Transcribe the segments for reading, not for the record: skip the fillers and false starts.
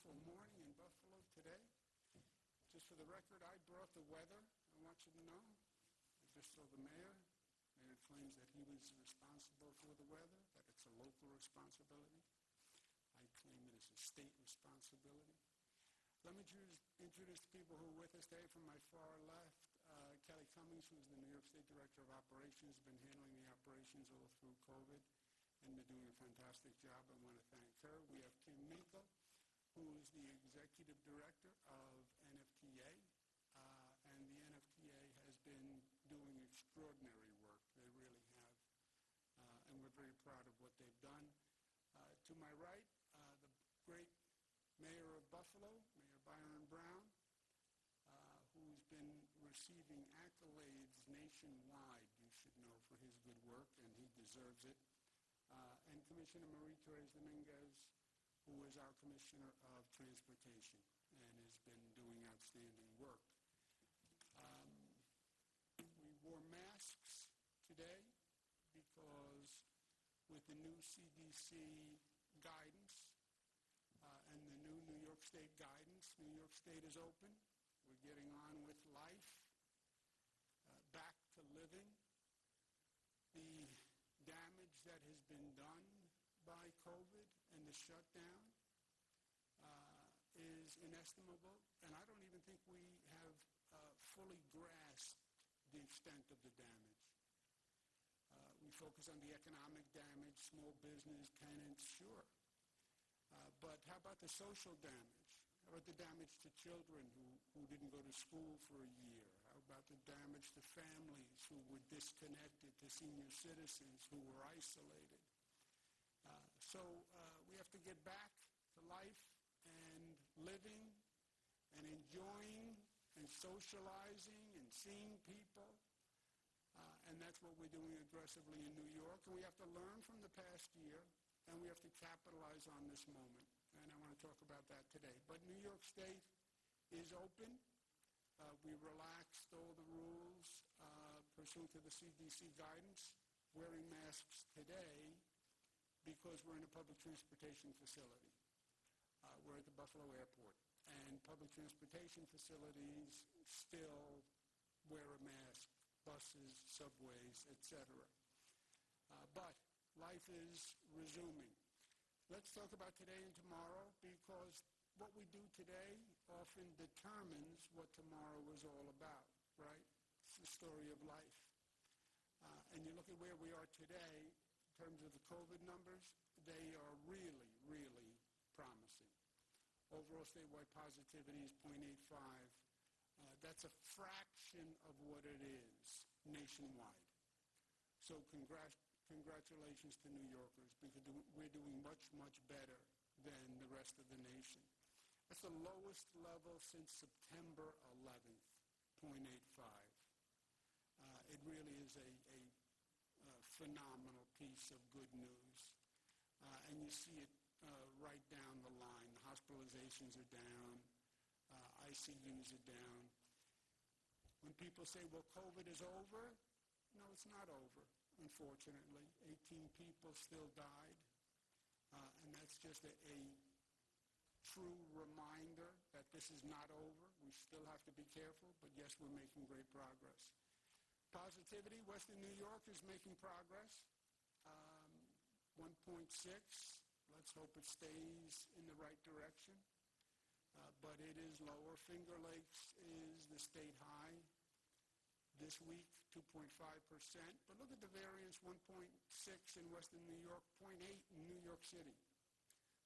beautiful morning in Buffalo today. Just for the record, I brought the weather. I want you to know. I just saw the mayor. Mayor claims that he was responsible for the weather, that it's a local responsibility. I claim it is a state responsibility. Let me introduce the people who are with us today. From my far left, Kelly Cummings, who is the New York State Director of Operations, has been handling the operations all through COVID and been doing a fantastic job. I want to thank her. We have Kim Minkle, who is the Executive Director of NFTA, and the NFTA has been doing extraordinary work. They really have, and we're very proud of what they've done. To my right, the great Mayor of Buffalo, Mayor Byron Brown, who's been receiving accolades nationwide, you should know, for his good work, and he deserves it. And Commissioner Marie-Therese Dominguez, who is our Commissioner of Transportation and has been doing outstanding work. We wore masks today because with the new CDC guidance and the new New York State guidance, New York State is open. We're getting on with life, back to living. The damage that has been done by COVID and the shutdown is inestimable, and I don't even think we have fully grasped the extent of the damage. We focus on the economic damage, small business, tenants, sure. But how about the social damage? How about the damage to children who didn't go to school for a year? How about the damage to families who were disconnected, to senior citizens who were isolated? So we have to get back to life and living and enjoying and socializing and seeing people. And that's what we're doing aggressively in New York. And we have to learn from the past year, and we have to capitalize on this moment. And I want to talk about that today. But New York State is open. We relaxed all the rules pursuant to the CDC guidance, wearing masks today because we're in a public transportation facility. We're at the Buffalo Airport, and public transportation facilities still wear a mask, buses, subways, etc. But life is resuming. Let's talk about today and tomorrow, because what we do today often determines what tomorrow is all about, right? It's the story of life. And you look at where we are today in terms of the COVID numbers, they are really, really promising. Overall statewide positivity is 0.85. That's a fraction of what it is nationwide. So congratulations to New Yorkers, because we're doing much, much better than the rest of the nation. That's the lowest level since September 11th, 0.85. It really is a phenomenal piece of good news. And you see it right down the line. The hospitalizations are down. ICUs are down. When people say, well, COVID is over, no, it's not over, unfortunately. 18 people still died. And that's just a true reminder that this is not over. We still have to be careful, but yes, we're making great progress. Positivity, Western New York is making progress. 1.6. Let's hope it stays in the right direction. But it is lower. Finger Lakes is the state high. This week, 2.5%. But look at the variance, 1.6 in Western New York, 0.8 in New York City.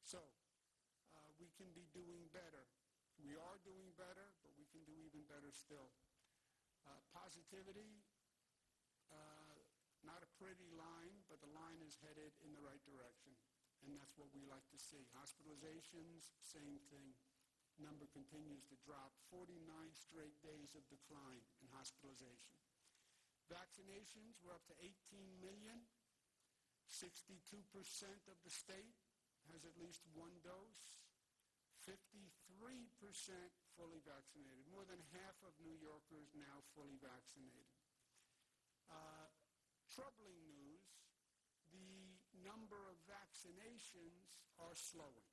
So we can be doing better. We are doing better, but we can do even better still. Positivity, not a pretty line, but the line is headed in the right direction. And that's what we like to see. Hospitalizations, same thing. Number continues to drop. 49 straight days of decline in hospitalization. Vaccinations, we're up to 18 million. 62% of the state has at least one dose. 53% fully vaccinated. More than half of New Yorkers now fully vaccinated. Troubling news, the number of vaccinations are slowing.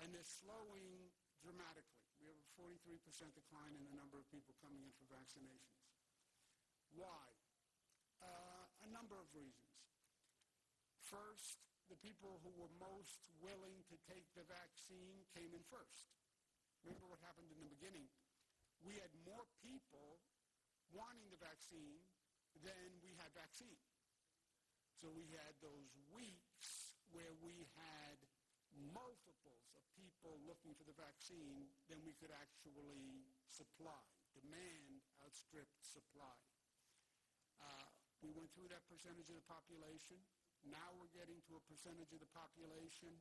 and they're slowing dramatically. We have a 43% decline in the number of people coming in for vaccinations. Why? A number of reasons. First, the people who were most willing to take the vaccine came in first. Remember what happened in the beginning. We had more people wanting the vaccine than we had vaccine. So we had those weeks where we had multiples of people looking for the vaccine than we could actually supply. Demand outstripped supply. We went through that percentage of the population. Now we're getting to a percentage of the population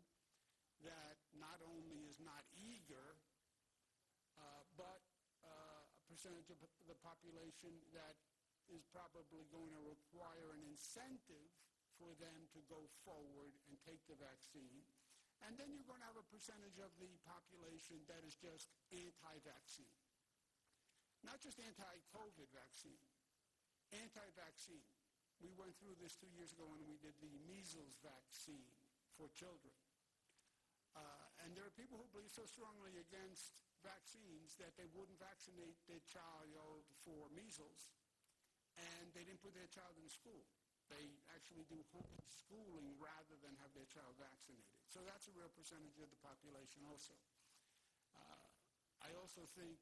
that not only is not eager, but a percentage of the population that is probably going to require an incentive for them to go forward and take the vaccine. And then you're going to have a percentage of the population that is just anti-vaccine. Not just anti-COVID vaccine, anti-vaccine. We went through this 2 years ago when we did the measles vaccine for children. And there are people who believe so strongly against vaccines that they wouldn't vaccinate their child for measles, and they didn't put their child in school. They actually do homeschooling rather than have their child vaccinated. So that's a real percentage of the population also. I also think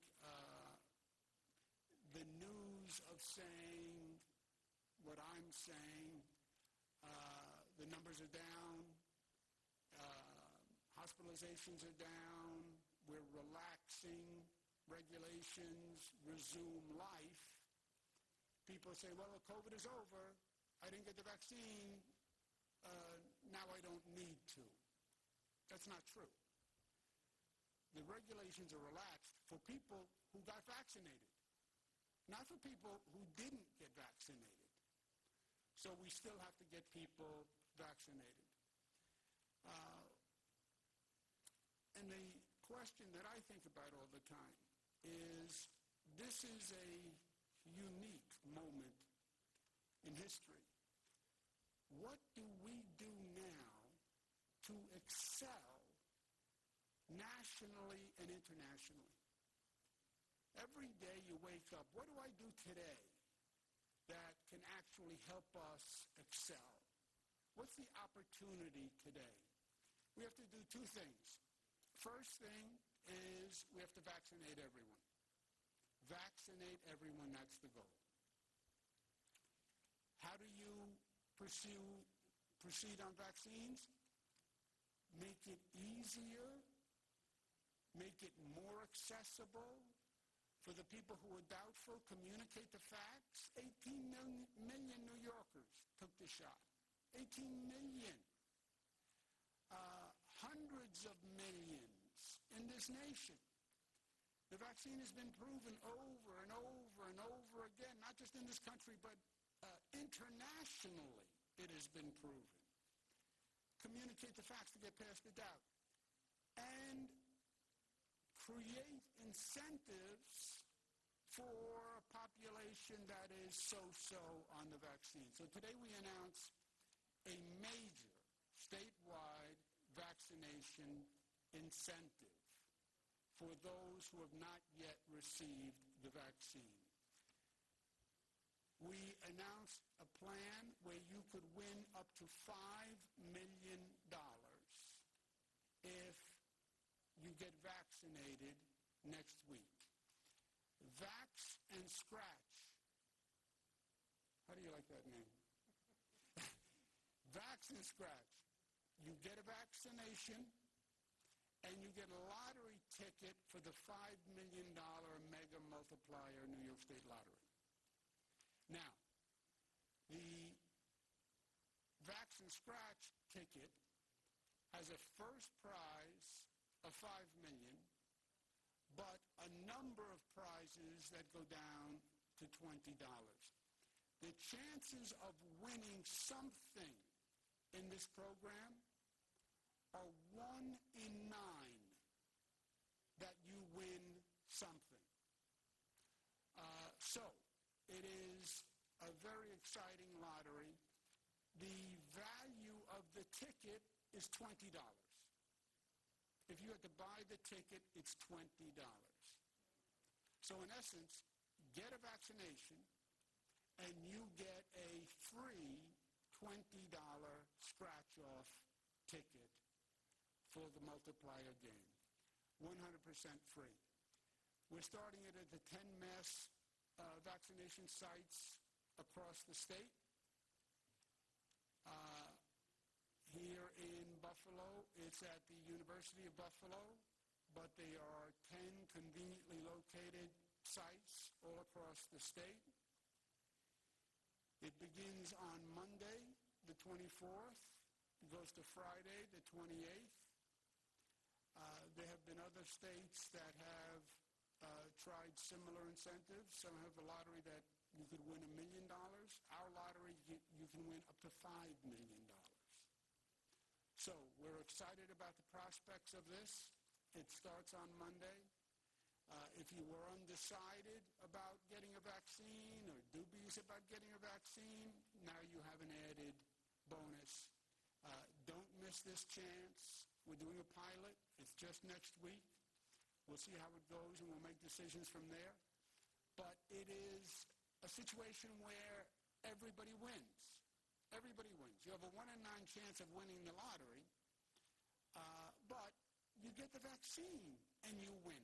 the news of saying what I'm saying, the numbers are down, hospitalizations are down, we're relaxing regulations, resume life. People say, well, COVID is over. I didn't get the vaccine. Now I don't need to. That's not true. The regulations are relaxed for people who got vaccinated, not for people who didn't get vaccinated. So we still have to get people vaccinated. And the question that I think about all the time is, this is a unique moment in history. What do we do now to excel nationally and internationally? Every day you wake up, what do I do today that can actually help us excel? What's the opportunity today? We have to do two things. First thing is we have to vaccinate everyone. Vaccinate everyone, that's the goal. How do you proceed on vaccines? Make it easier, make it more accessible. For the people who are doubtful, communicate the facts. 18 million New Yorkers took the shot. 18 million. Hundreds of millions in this nation. The vaccine has been proven over and over and over again, not just in this country, but internationally it has been proven. Communicate the facts to get past the doubt. And create incentives for a population that is so-so on the vaccine. So today we announce a major statewide vaccination incentive for those who have not yet received the vaccine. We announced a plan where you could win up to $5 million if you get vaccinated next week. Vax and Scratch. How do you like that name? Vax and Scratch. You get a vaccination, and you get a lottery ticket for the $5 million mega multiplier New York State Lottery. Now, the Vax and Scratch ticket has a first prize of $5 million, but a number of prizes that go down to $20. The chances of winning something in this program are 1 in 9 that you win something. So it is a very exciting lottery. The value of the ticket is $20. If you had to buy the ticket, it's $20. So in essence, get a vaccination and you get a free $20 scratch-off ticket for the multiplier game. 100% free. We're starting it at the 10 mass vaccination sites across the state. Here in Buffalo, it's at the University of Buffalo, but there are 10 conveniently located sites all across the state. It begins on Monday, the 24th. It goes to Friday, the 28th. There have been other states that have tried similar incentives. Some have a lottery that you could win $1 million. Our lottery, you can win up to $5 million. So we're excited about the prospects of this. It starts on Monday. If you were undecided about getting a vaccine or dubious about getting a vaccine, now you have an added bonus. Don't miss this chance. We're doing a pilot. It's just next week. We'll see how it goes, and we'll make decisions from there. But it is a situation where everybody wins. Everybody wins. You have a 1 in 9 chance of winning the lottery, but you get the vaccine and you win.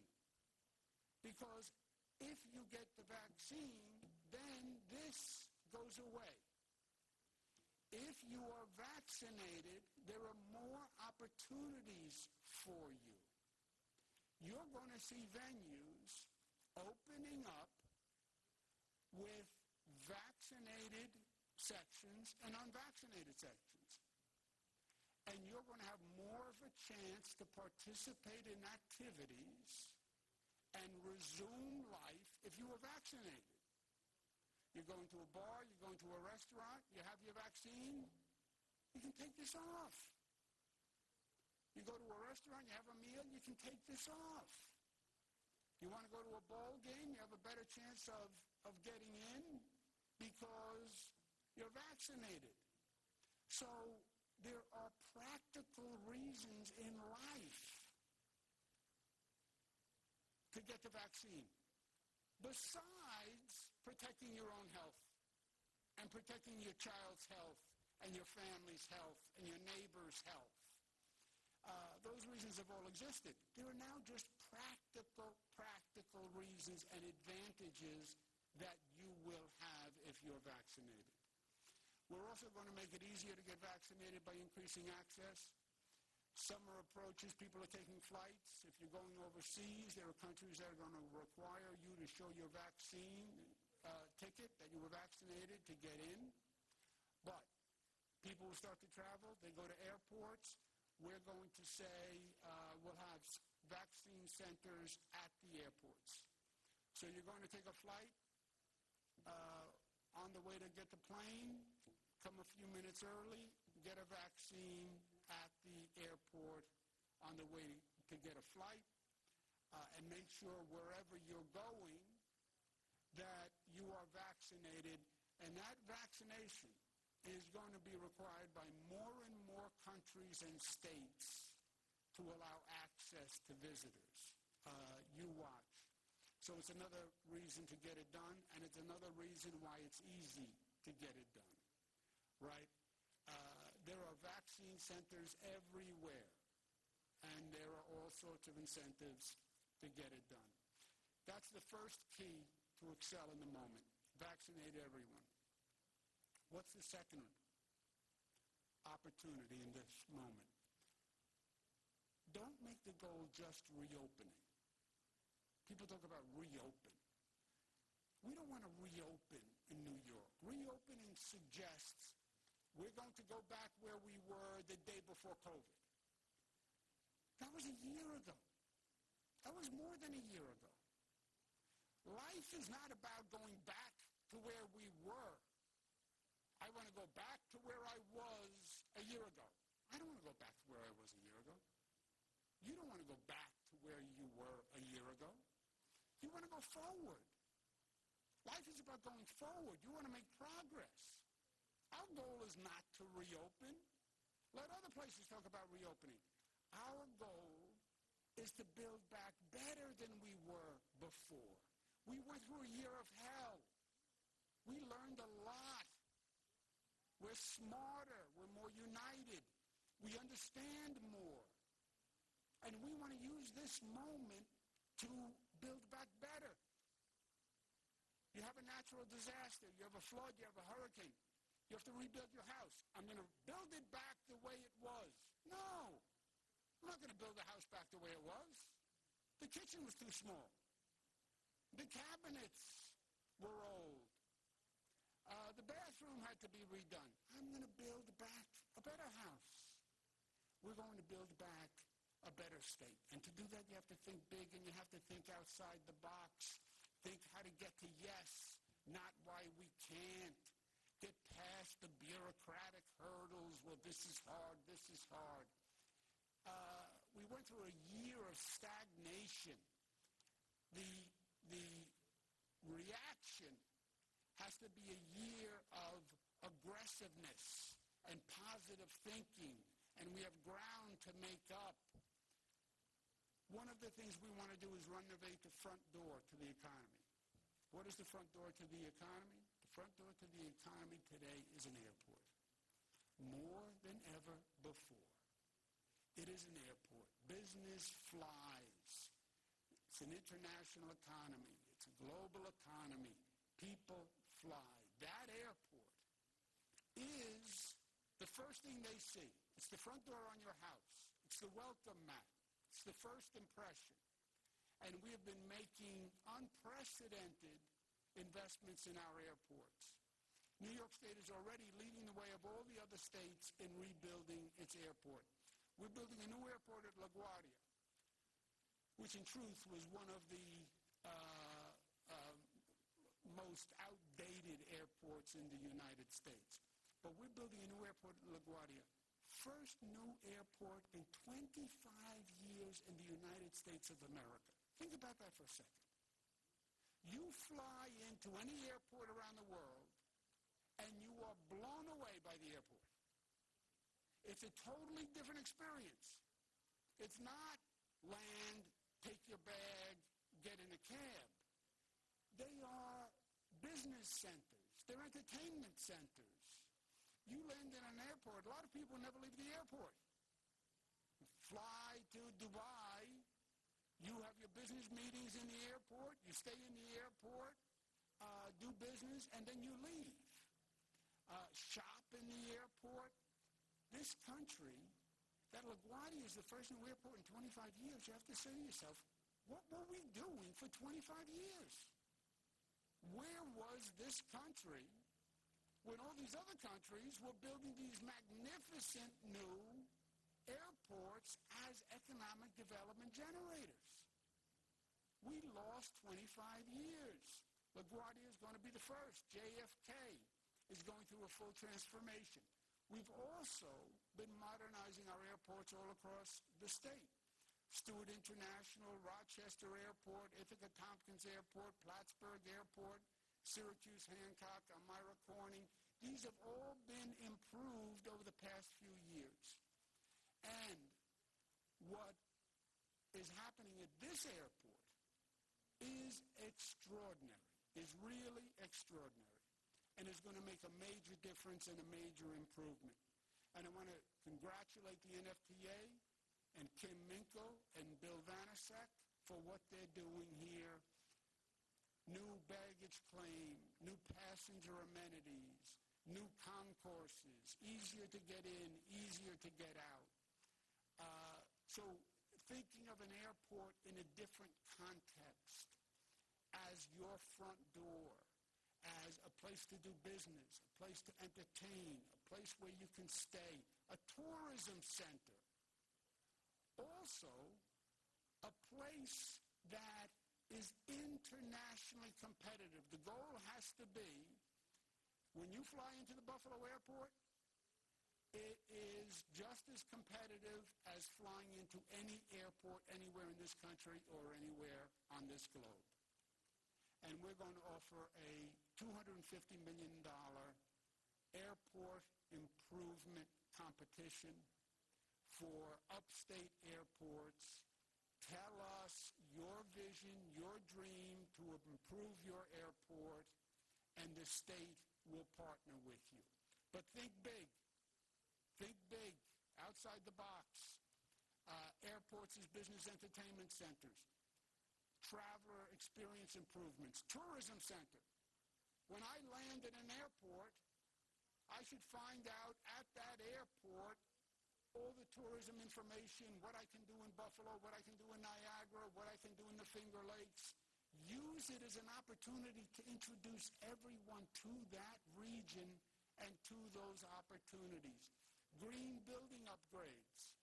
Because if you get the vaccine, then this goes away. If you are vaccinated, there are more opportunities for you. You're going to see venues opening up with vaccinated sections and unvaccinated sections. And you're going to have more of a chance to participate in activities and resume life if you were vaccinated. You're going to a bar, you're going to a restaurant, you have your vaccine, you can take this off. You go to a restaurant, you have a meal, you can take this off. You want to go to a ball game, you have a better chance of getting in because you're vaccinated. So there are practical reasons in life to get the vaccine, besides protecting your own health and protecting your child's health and your family's health and your neighbor's health. Those reasons have all existed. There are now just practical reasons and advantages that you will have if you're vaccinated. We're also going to make it easier to get vaccinated by increasing access. Summer approaches, people are taking flights. If you're going overseas, there are countries that are going to require you to show your vaccine ticket that you were vaccinated to get in. But people who start to travel, they go to airports. We're going to say we'll have vaccine centers at the airports. So you're going to take a flight on the way to get the plane, come a few minutes early, get a vaccine at the airport on the way to get a flight, and make sure wherever you're going that you are vaccinated. And that vaccination is going to be required by more and more countries and states to allow access to visitors. You watch. So it's another reason to get it done, and it's another reason why it's easy to get it done, right? There are vaccine centers everywhere, and there are all sorts of incentives to get it done. That's the first key to excel in the moment. Vaccinate everyone. What's the second opportunity in this moment? Don't make the goal just reopening. People talk about reopen. We don't want to reopen in New York. Reopening suggests we're going to go back where we were the day before COVID. That was a year ago. That was more than a year ago. Life is not about going back to where we were. I want to go back to where I was a year ago. I don't want to go back to where I was a year ago. You don't want to go back to where you were a year ago. You want to go forward. Life is about going forward. You want to make progress. Our goal is not to reopen. Let other places talk about reopening. Our goal is to build back better than we were before. We went through a year of hell. We learned a lot. We're smarter. We're more united. We understand more. And we want to use this moment to build back better. You have a natural disaster. You have a flood. You have a hurricane. You have to rebuild your house. I'm going to build it back the way it was. No. I'm not going to build the house back the way it was. The kitchen was too small. The cabinets were old. The bathroom had to be redone. I'm going to build back a better house. We're going to build back a better state. And to do that, you have to think big and you have to think outside the box. Think how to get to yes, not why we can't. Get past the bureaucratic hurdles. Well, this is hard, this is hard. We went through a year of stagnation. The reaction has to be a year of aggressiveness and positive thinking, and we have ground to make up. One of the things we want to do is renovate the front door to the economy. What is the front door to the economy? The front door to the economy today is an airport. More than ever before. It is an airport. Business flies. It's an international economy. It's a global economy. People fly. That airport is the first thing they see. It's the front door on your house. It's the welcome mat. It's the first impression. And we have been making unprecedented investments in our airports. New York State is already leading the way of all the other states in rebuilding its airport. We're building a new airport at LaGuardia, which in truth was one of the most outdated airports in the United States. But we're building a new airport at LaGuardia. First new airport in 25 years in the United States of America. Think about that for a second. You fly into any airport around the world, and you are blown away by the airport. It's a totally different experience. It's not land, take your bag, get in a cab. They are business centers. They're entertainment centers. You land in an airport. A lot of people never leave the airport. You fly to Dubai. You have your business meetings in the airport. You stay in the airport, do business, and then you leave. Shop in the airport. This country, that LaGuardia is the first new airport in 25 years. You have to say to yourself, what were we doing for 25 years? Where was this country when all these other countries were building these magnificent new airports as economic development generators? We lost 25 years. LaGuardia is going to be the first. JFK is going through a full transformation. We've also been modernizing our airports all across the state. Stewart International, Rochester Airport, Ithaca Tompkins Airport, Plattsburgh Airport, Syracuse Hancock, Elmira Corning. These have all been improved over the past few years. And what is happening at this airport is extraordinary, is really extraordinary, and is going to make a major difference and a major improvement. And I want to congratulate the NFTA and Kim Minko and Bill Vanasek for what they're doing here. New baggage claim, new passenger amenities, new concourses, easier to get in, easier to get out. So thinking of an airport in a different context, as your front door, as a place to do business, a place to entertain, a place where you can stay, a tourism center. Also, a place that is internationally competitive. The goal has to be, when you fly into the Buffalo Airport, it is just as competitive as flying into any airport anywhere in this country or anywhere on this globe. And we're going to offer a $250 million airport improvement competition for upstate airports Tell us your vision, your dream to improve your airport, and the state will partner with you. But think big. Think big, outside the box. Airports as business entertainment centers. Traveler experience improvements. Tourism center. When I land at an airport, I should find out at that airport all the tourism information, what I can do in Buffalo, what I can do in Niagara, what I can do in the Finger Lakes. Use it as an opportunity to introduce everyone to that region and to those opportunities. Green building upgrades,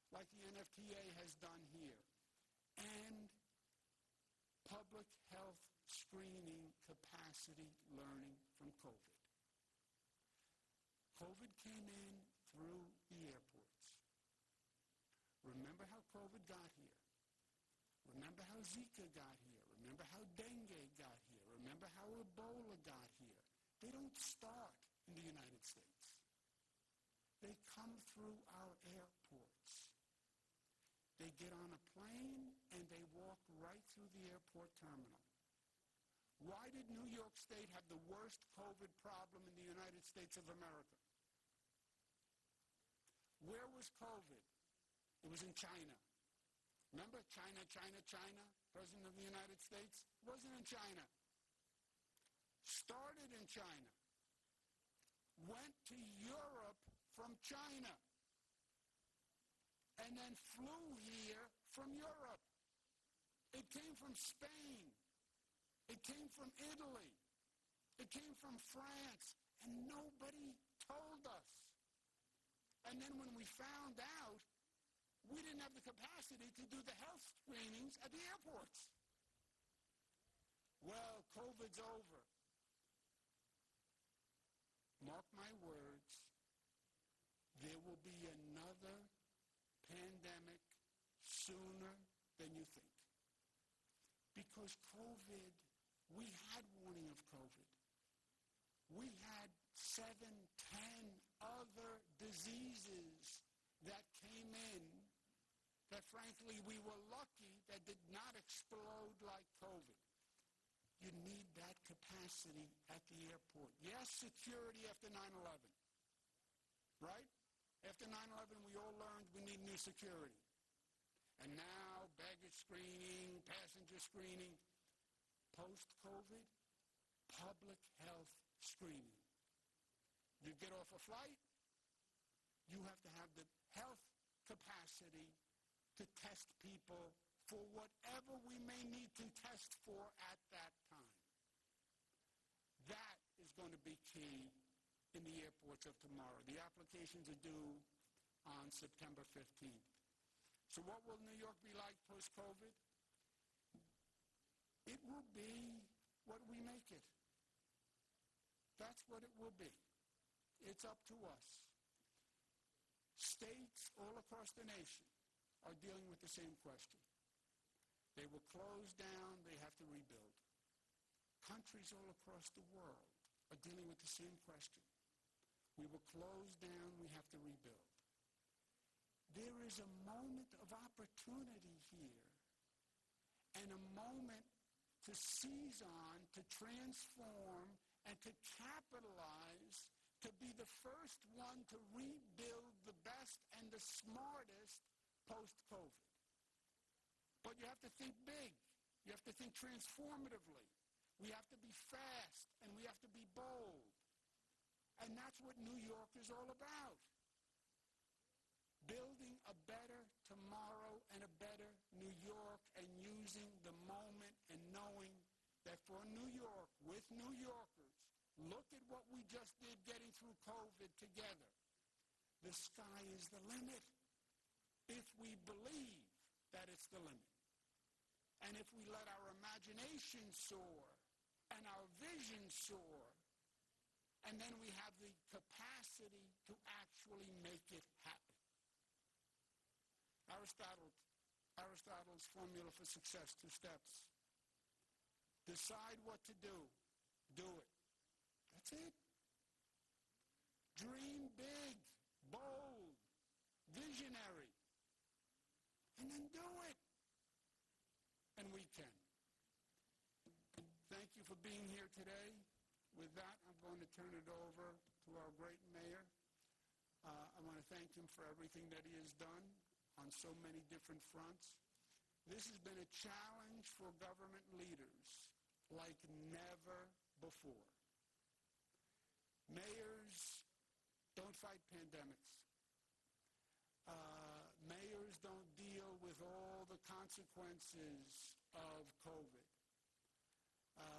like the NFTA has done here. And public health screening capacity learning from COVID. COVID came in through the airports. Remember how COVID got here. Remember how Zika got here. Remember how dengue got here. Remember how Ebola got here. They don't start in the United States. They come through our airports. They get on a plane and they walk right through the airport terminal. Why did New York State have the worst COVID problem in the United States of America? Where was COVID? It was in China. Remember, China, President of the United States? Wasn't in China. Started in China. Went to Europe from China. And then flew here from Europe. It came from Spain. It came from Italy. It came from France. And nobody told us. And then when we found out, we didn't have the capacity to do the health screenings at the airports. Well, COVID's over. Mark my words, there will be another pandemic sooner than you think. Because COVID, we had warning of COVID. We had 7, 10 other diseases that came in that, frankly, we were lucky that did not explode like COVID. You need that capacity at the airport. Yes, security after 9/11, right? After 9/11, we all learned we need new security. And now, baggage screening, passenger screening. Post-COVID, public health screening. You get off a flight, you have to have the health capacity to test people for whatever we may need to test for at that time. That is going to be key in the airports of tomorrow. The applications are due on September 15th. So what will New York be like post-COVID? It will be what we make it. That's what it will be. It's up to us. States all across the nation are dealing with the same question. They were closed down, they have to rebuild. Countries all across the world are dealing with the same question. We were closed down, we have to rebuild. There is a moment of opportunity here and a moment to seize on, to transform, and to capitalize, to be the first one to rebuild the best and the smartest post-COVID. But you have to think big. You have to think transformatively. We have to be fast, and we have to be bold. And that's what New York is all about. Building a better tomorrow and a better New York, and using the moment and knowing that for New York, with New Yorkers, look at what we just did getting through COVID together. The sky is the limit if we believe that it's the limit. And if we let our imagination soar and our vision soar, and then we have the capacity to actually make it happen. Aristotle's formula for success, 2 steps. Decide what to do. Do it. That's it. Dream big, bold, visionary. And then do it. being here today. With that, I'm going to turn it over to our great mayor. I want to thank him for everything that he has done on so many different fronts. This has been a challenge for government leaders like never before. Mayors don't fight pandemics. Mayors don't deal with all the consequences of COVID.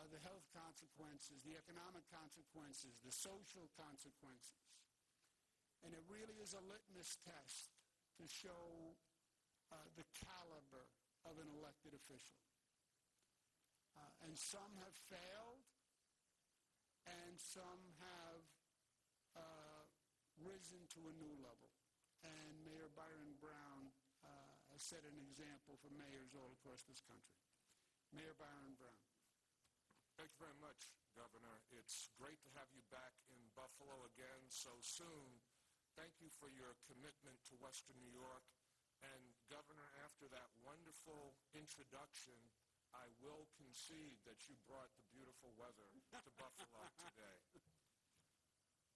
The health consequences, the economic consequences, the social consequences. And it really is a litmus test to show the caliber of an elected official. And some have failed, and some have risen to a new level. And Mayor Byron Brown has set an example for mayors all across this country. Mayor Byron Brown. Thank you very much, Governor. It's great to have you back in Buffalo again so soon. Thank you for your commitment to Western New York. And Governor, after that wonderful introduction, I will concede that you brought the beautiful weather to Buffalo today.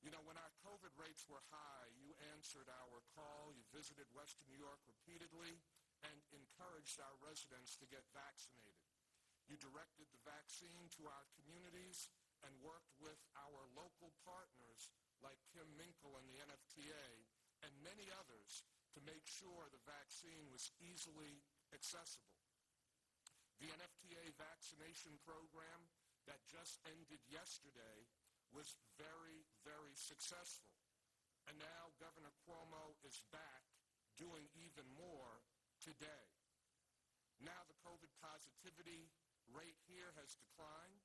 You know, when our COVID rates were high, you answered our call. You visited Western New York repeatedly and encouraged our residents to get vaccinated. You directed the vaccine to our communities and worked with our local partners like Kim Minkle and the NFTA and many others to make sure the vaccine was easily accessible. The NFTA vaccination program that just ended yesterday was very, very successful. And now Governor Cuomo is back doing even more today. Now the COVID positivity rate here has declined.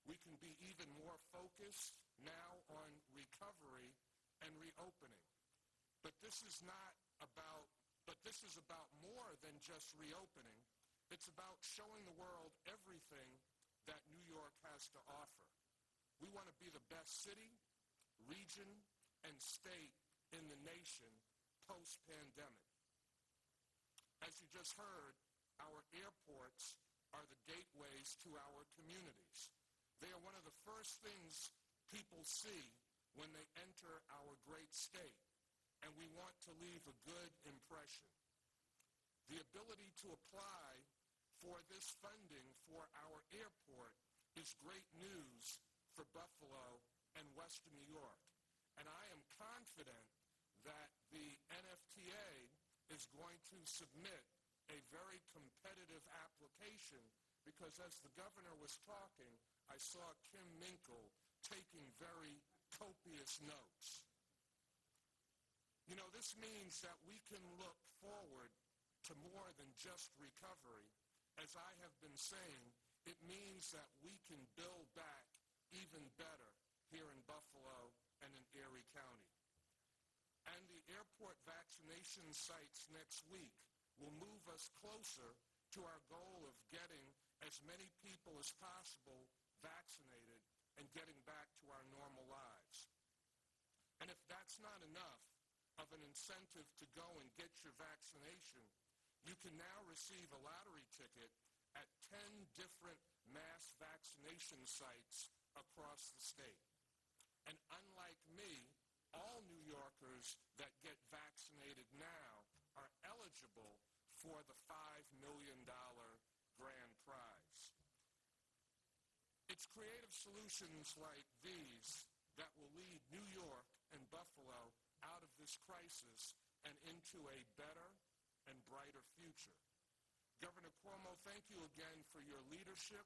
We can be even more focused now on recovery and reopening. But this is about more than just reopening. It's about showing the world everything that New York has to offer. We want to be the best city, region, and state in the nation post-pandemic. As you just heard, our airports are the gateways to our communities. They are one of the first things people see when they enter our great state, and we want to leave a good impression. The ability to apply for this funding for our airport is great news for Buffalo and Western New York. And I am confident that the NFTA is going to submit a very competitive application because as the governor was talking, I saw Kim Minkle taking very copious notes. You know, this means that we can look forward to more than just recovery. As I have been saying, it means that we can build back even better here in Buffalo and in Erie County. And the airport vaccination sites next week will move us closer to our goal of getting as many people as possible vaccinated and getting back to our normal lives. And if that's not enough of an incentive to go and get your vaccination, you can now receive a lottery ticket at 10 different mass vaccination sites across the state. And unlike me, all New Yorkers that get vaccinated now are eligible for the $5 million grand prize. It's creative solutions like these that will lead New York and Buffalo out of this crisis and into a better and brighter future. Governor Cuomo, thank you again for your leadership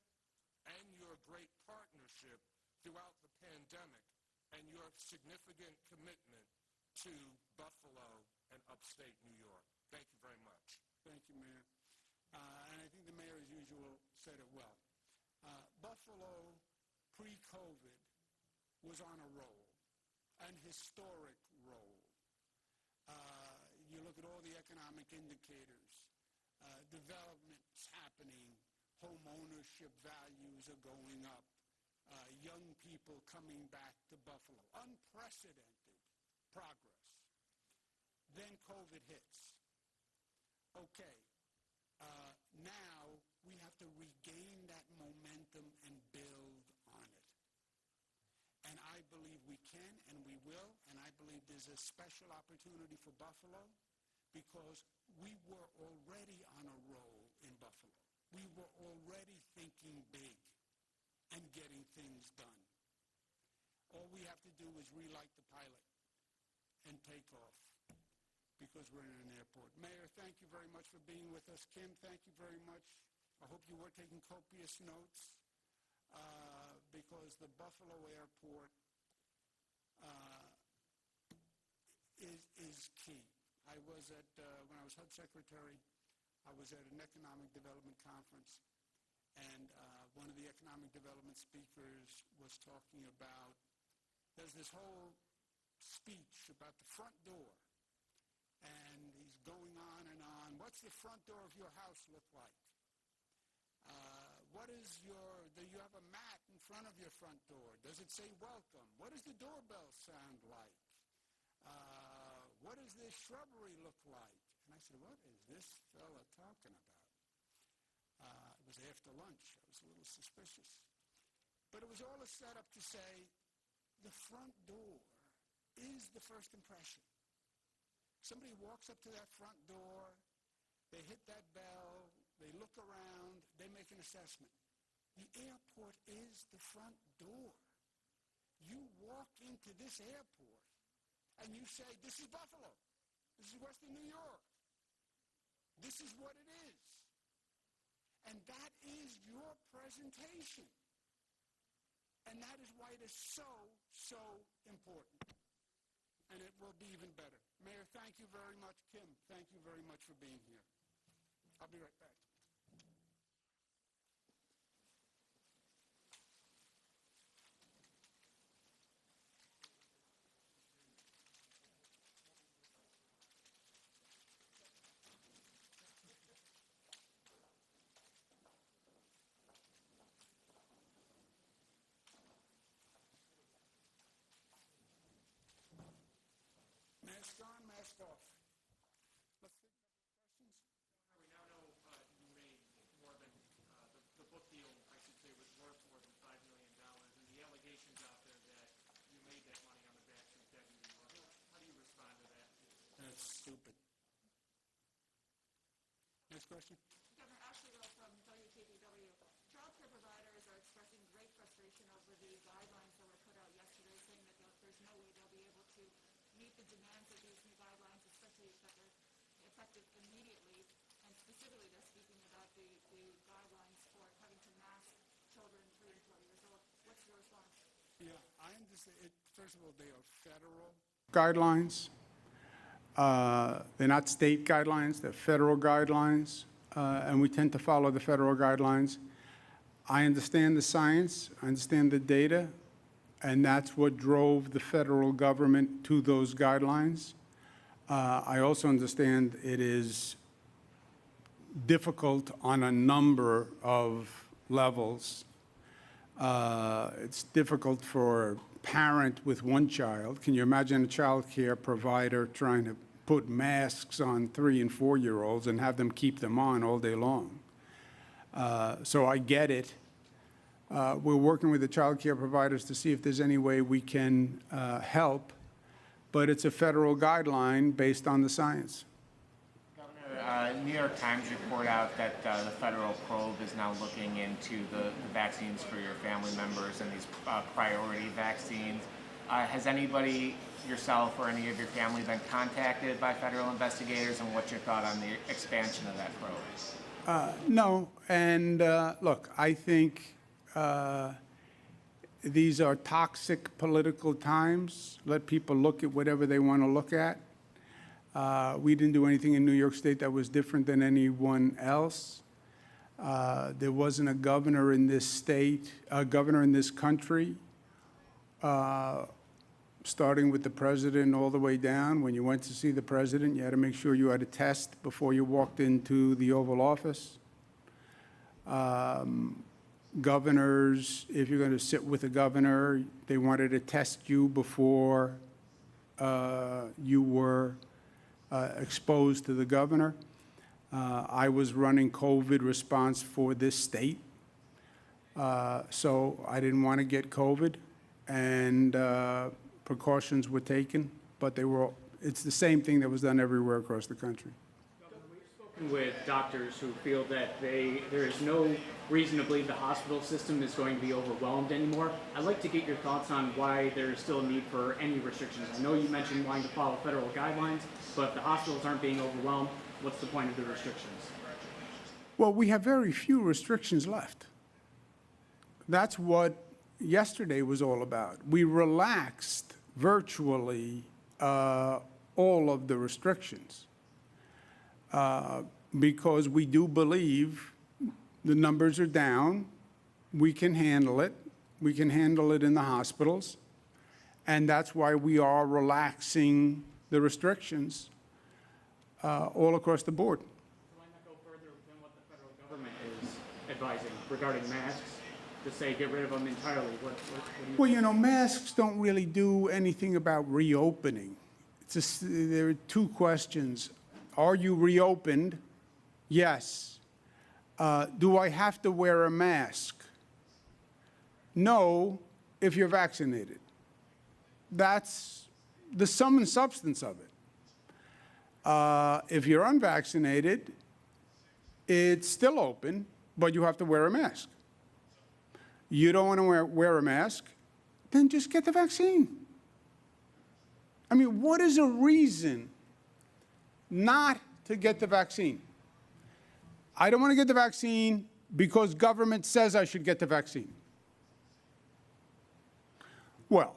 and your great partnership throughout the pandemic and your significant commitment to Buffalo and upstate New York. Thank you very much. Thank you, Mayor. And I think the mayor, as usual, said it well. Buffalo, pre-COVID, was on a roll, an historic roll. You look at all the economic indicators, development's happening, home ownership values are going up, young people coming back to Buffalo, unprecedented progress. Then COVID hits. Okay, now we have to regain that momentum and build believe we can and we will, and I believe there's a special opportunity for Buffalo because we were already on a roll in Buffalo. We were already thinking big and getting things done. All we have to do is relight the pilot and take off because we're in an airport. Mayor, thank you very much for being with us. Kim, thank you very much. I hope you were taking copious notes because the Buffalo airport is key. I was at, when I was HUD Secretary, I was at an economic development conference, and one of the economic development speakers was talking about, there's this whole speech about the front door, and he's going on and on. What's the front door of your house look like? What is do you have a mat in front of your front door? Does it say welcome? What does the doorbell sound like? What does this shrubbery look like? And I said, what is this fella talking about? It was after lunch. I was a little suspicious. But it was all a setup to say the front door is the first impression. Somebody walks up to that front door, they hit that bell, they look around, they make an assessment. The airport is the front door. You walk into this airport and you say, this is Buffalo. This is Western New York. This is what it is. And that is your presentation. And that is why it is so, so important. And it will be even better. Mayor, thank you very much. Kim, thank you very much for being here. I'll be right back. Mask on, mask off. Let's take a couple of questions. We now know you made more than, the book deal, I should say, was worth more than $5 million. And the allegations out there that you made that money on the backs of dead New York. How do you respond to that? That's stupid. Next question. Governor Ashley from WKBW. Child care providers are expressing great frustration over the guidelines that were put out yesterday, saying that there's no way they'll be able to meet the demands of these new guidelines, especially if they're effective immediately. And specifically, they're speaking about the guidelines for having to mask children 3 and 12 years old. What's your response? Yeah, I understand. First of all, they are federal guidelines. They're not state guidelines. They're federal guidelines. And we tend to follow the federal guidelines. I understand the science. I understand the data. And that's what drove the federal government to those guidelines. I also understand it is difficult on a number of levels. It's difficult for a parent with one child. Can you imagine a child care provider trying to put masks on 3 and 4-year-olds and have them keep them on all day long? So I get it. We're working with the child care providers to see if there's any way we can help, but it's a federal guideline based on the science. Governor, New York Times report out that the federal probe is now looking into the vaccines for your family members and these priority vaccines. Has anybody, yourself or any of your family, been contacted by federal investigators, and what's your thought on the expansion of that probe? No, and look, I think these are toxic political times. Let people look at whatever they want to look at. We didn't do anything in New York State that was different than anyone else. There wasn't a governor in this state, a governor in this country, starting with the president all the way down. When you went to see the president, you had to make sure you had a test before you walked into the Oval Office. Governors, if you're going to sit with a governor, they wanted to test you before you were exposed to the governor. I was running COVID response for this state, so I didn't want to get COVID. and precautions were taken, but it's the same thing that was done everywhere across the country. We've spoken with doctors who feel that there is no reason to believe the hospital system is going to be overwhelmed anymore. I'd like to get your thoughts on why there is still a need for any restrictions. I know you mentioned wanting to follow federal guidelines, but if the hospitals aren't being overwhelmed, what's the point of the restrictions? Well, we have very few restrictions left. That's what yesterday was all about. We relaxed virtually all of the restrictions because we do believe the numbers are down, we can handle it in the hospitals, and that's why we are relaxing the restrictions all across the board. Why not go further than what the federal government is advising regarding masks? To say get rid of them entirely? What do you Well, you know, masks don't really do anything about reopening. There are two questions. Are you reopened? Yes. Do I have to wear a mask? No, if you're vaccinated. That's the sum and substance of it. If you're unvaccinated, it's still open, but you have to wear a mask. You don't want to wear a mask, then just get the vaccine. I mean, what is a reason not to get the vaccine? I don't want to get the vaccine because government says I should get the vaccine. Well,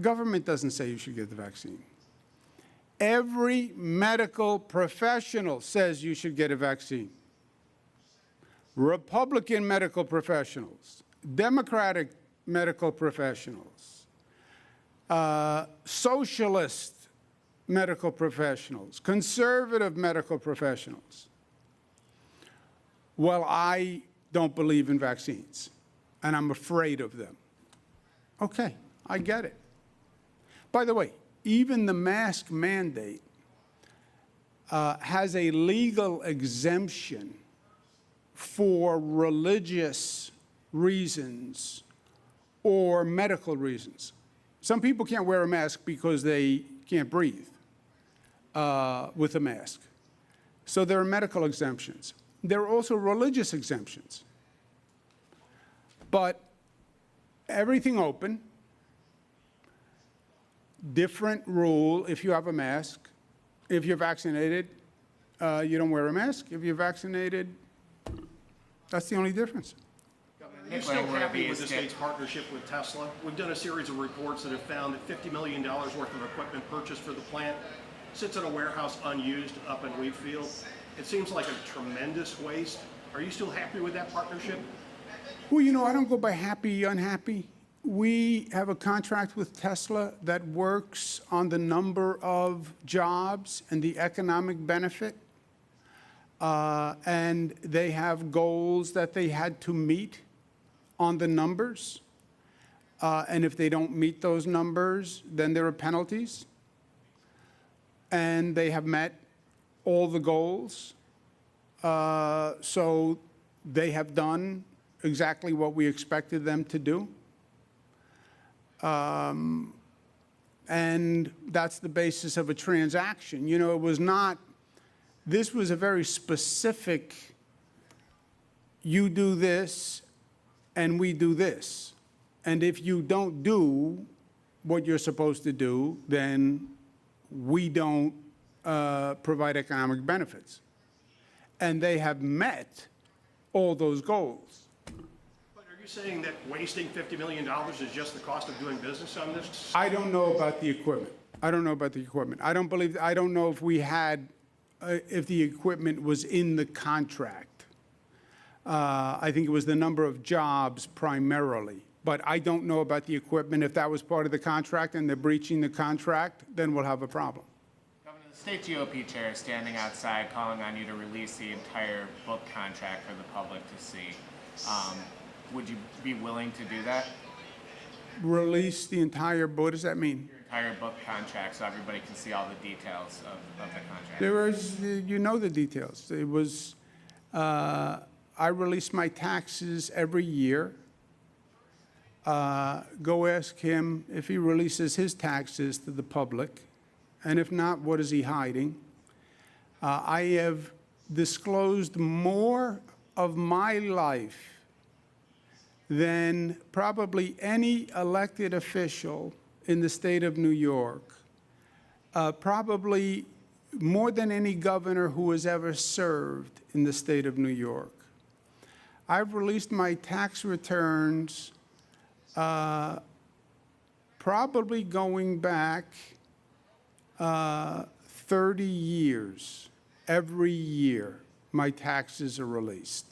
government doesn't say you should get the vaccine. Every medical professional says you should get a vaccine. Republican medical professionals, Democratic medical professionals, socialist medical professionals, conservative medical professionals. Well, I don't believe in vaccines, and I'm afraid of them. Okay, I get it. By the way, even the mask mandate has a legal exemption for religious reasons or medical reasons. Some people can't wear a mask because they can't breathe with a mask. So there are medical exemptions. There are also religious exemptions. But everything open, different rule if you have a mask. If you're vaccinated, you don't wear a mask. If you're vaccinated, that's the only difference. Are you still happy with the state's partnership with Tesla? We've done a series of reports that have found that $50 million worth of equipment purchased for the plant sits in a warehouse unused up in Wheatfield. It seems like a tremendous waste. Are you still happy with that partnership? Well, you know, I don't go by happy, unhappy. We have a contract with Tesla that works on the number of jobs and the economic benefit. And they have goals that they had to meet on the numbers. And if they don't meet those numbers, then there are penalties. And they have met all the goals. So they have done exactly what we expected them to do. And that's the basis of a transaction. You know, it was not, this was a very specific, you do this and we do this. And if you don't do what you're supposed to do, then we don't provide economic benefits. And they have met all those goals. But are you saying that wasting $50 million is just the cost of doing business on this? I don't know about the equipment. I don't know about the equipment. I don't know if we had, if the equipment was in the contract. I think it was the number of jobs primarily. But I don't know about the equipment. If that was part of the contract and they're breaching the contract, then we'll have a problem. Governor, the state GOP chair is standing outside calling on you to release the entire book contract for the public to see. Would you be willing to do that? Release the entire, what does that mean? Your entire book contract so everybody can see all the details of the contract. There was, you know the details. It was, I release my taxes every year. go ask him if he releases his taxes to the public, and if not, what is he hiding? I have disclosed more of my life than probably any elected official in the state of New York, probably more than any governor who has ever served in the state of New York. I've released my tax returns probably going back 30 years. Every year, my taxes are released.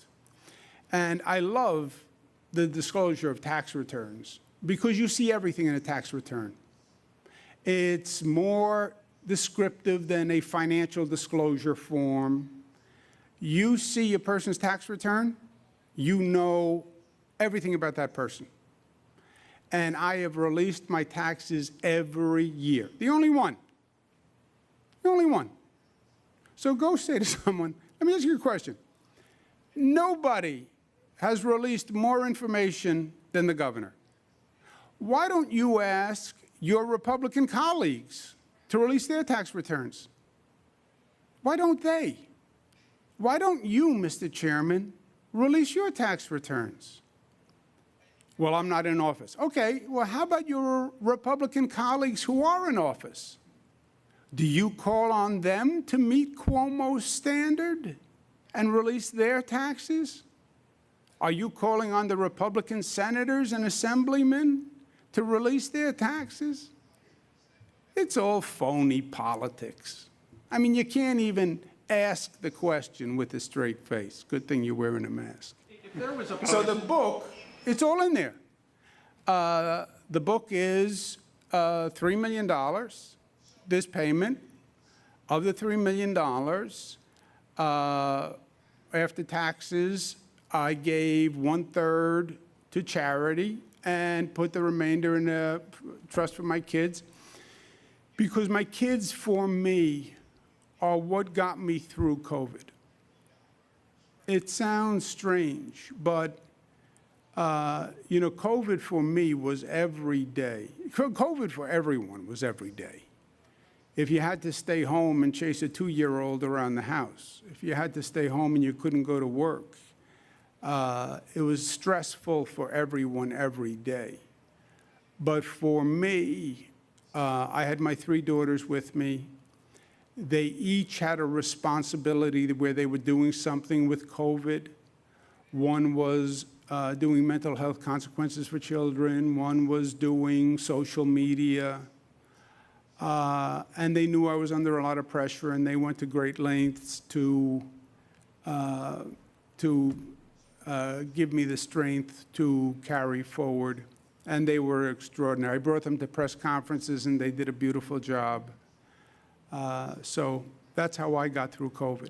And I love the disclosure of tax returns because you see everything in a tax return. It's more descriptive than a financial disclosure form. You see a person's tax return, you know everything about that person. And I have released my taxes every year. The only one. The only one. So go say to someone, let me ask you a question. Nobody has released more information than the governor. Why don't you ask your Republican colleagues to release their tax returns? Why don't they? Why don't you, Mr. Chairman, release your tax returns? Well, I'm not in office. Okay, well, how about your Republican colleagues who are in office? Do you call on them to meet Cuomo's standard and release their taxes? Are you calling on the Republican senators and assemblymen to release their taxes? It's all phony politics. I mean, you can't even ask the question with a straight face. Good thing you're wearing a mask. If there was a So the book, it's all in there. The book is $3 million. This payment of the $3 million, after taxes, I gave 1/3 to charity and put the remainder in a trust for my kids. Because my kids, for me, are what got me through COVID. It sounds strange, but COVID for me was every day. COVID for everyone was every day. If you had to stay home and chase a 2-year-old around the house, if you had to stay home and you couldn't go to work, it was stressful for everyone every day. But for me, I had my 3 daughters with me. They each had a responsibility where they were doing something with COVID. One was doing mental health consequences for children. One was doing social media. And they knew I was under a lot of pressure, and they went to great lengths to give me the strength to carry forward. And they were extraordinary. I brought them to press conferences, and they did a beautiful job. So that's how I got through COVID.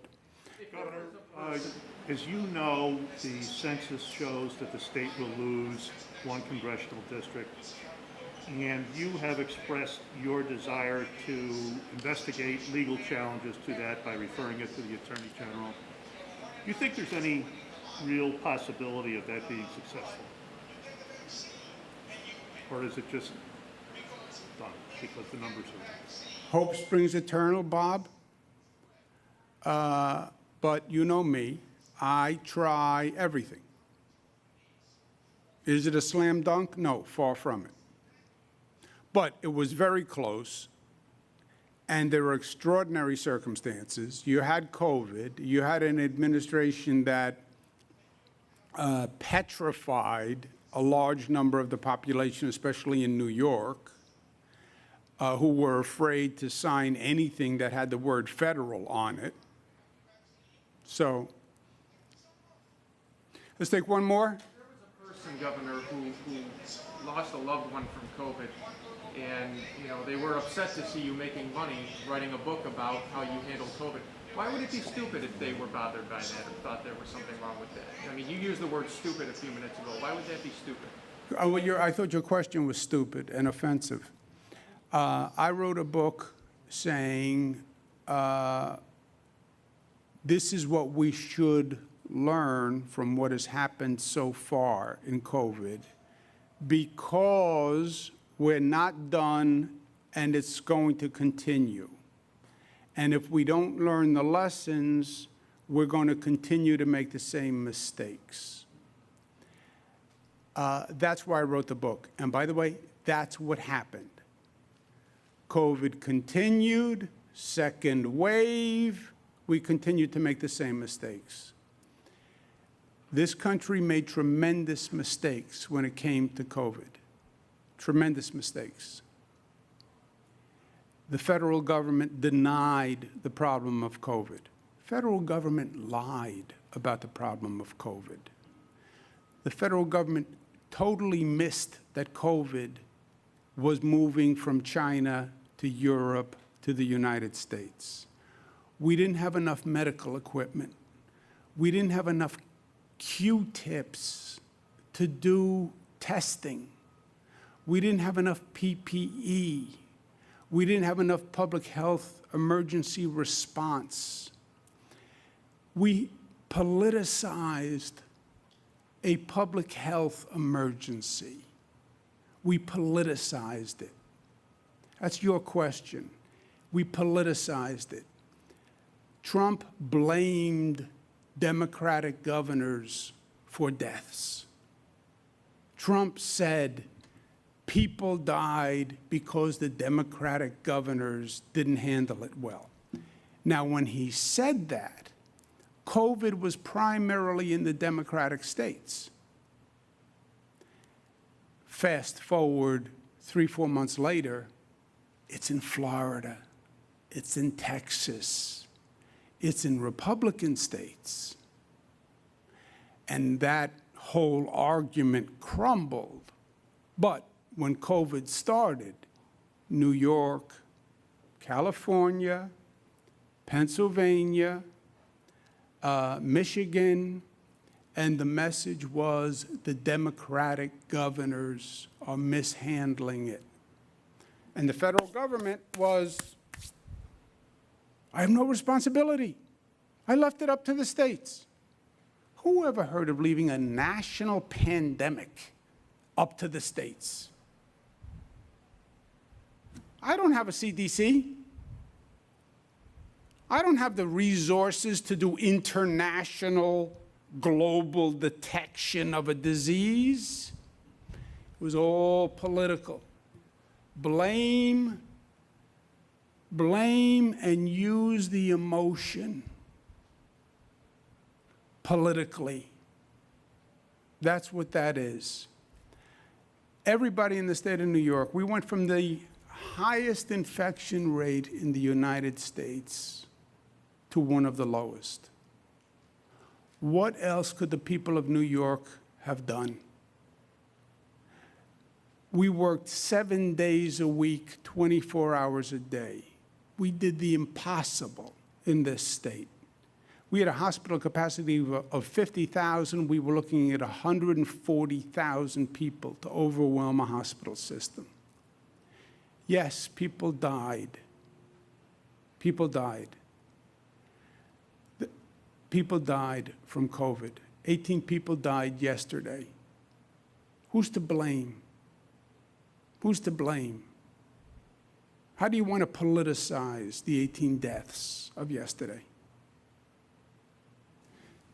Governor, as you know, the census shows that the state will lose 1 congressional district. And you have expressed your desire to investigate legal challenges to that by referring it to the Attorney General. Do you think there's any real possibility of that being successful? Or is it just done because the numbers are... Hope springs eternal, Bob. But you know me, I try everything. Is it a slam dunk? No, far from it. But it was very close, and there were extraordinary circumstances. You had COVID. You had an administration that petrified a large number of the population, especially in New York, who were afraid to sign anything that had the word federal on it. So let's take one more. There was a person, Governor, who lost a loved one from COVID, and they were upset to see you making money writing a book about how you handled COVID. Why would it be stupid if they were bothered by that or thought there was something wrong with that? I mean, you used the word stupid a few minutes ago. Why would that be stupid? I thought your question was stupid and offensive. I wrote a book saying this is what we should learn from what has happened so far in COVID, because we're not done and it's going to continue. And if we don't learn the lessons, we're going to continue to make the same mistakes. That's why I wrote the book. And by the way, that's what happened. COVID continued, second wave, we continued to make the same mistakes. This country made tremendous mistakes when it came to COVID. Tremendous mistakes. The federal government denied the problem of COVID. Federal government lied about the problem of COVID. The federal government totally missed that COVID was moving from China to Europe to the United States. We didn't have enough medical equipment. We didn't have enough Q-tips to do testing. We didn't have enough PPE. We didn't have enough public health emergency response. We politicized a public health emergency. We politicized it. That's your question. We politicized it. Trump blamed Democratic governors for deaths. Trump said people died because the Democratic governors didn't handle it well. Now, when he said that, COVID was primarily in the Democratic states. Fast forward 3-4 months later, it's in Florida, it's in Texas, it's in Republican states. And that whole argument crumbled. But when COVID started, New York, California, Pennsylvania, Michigan, and the message was the Democratic governors are mishandling it. And the federal government was, I have no responsibility. I left it up to the states. Who ever heard of leaving a national pandemic up to the states? I don't have a CDC. I don't have the resources to do international, global detection of a disease. It was all political. Blame, and use the emotion politically. That's what that is. Everybody in the state of New York, we went from the highest infection rate in the United States to one of the lowest. What else could the people of New York have done? We worked 7 days a week, 24 hours a day. We did the impossible in this state. We had a hospital capacity of 50,000. We were looking at 140,000 people to overwhelm a hospital system. Yes, people died. People died. People died from COVID. 18 people died yesterday. Who's to blame? Who's to blame? How do you want to politicize the 18 deaths of yesterday?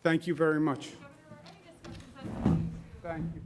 Thank you very much. Governor, are any discussions on Thank you.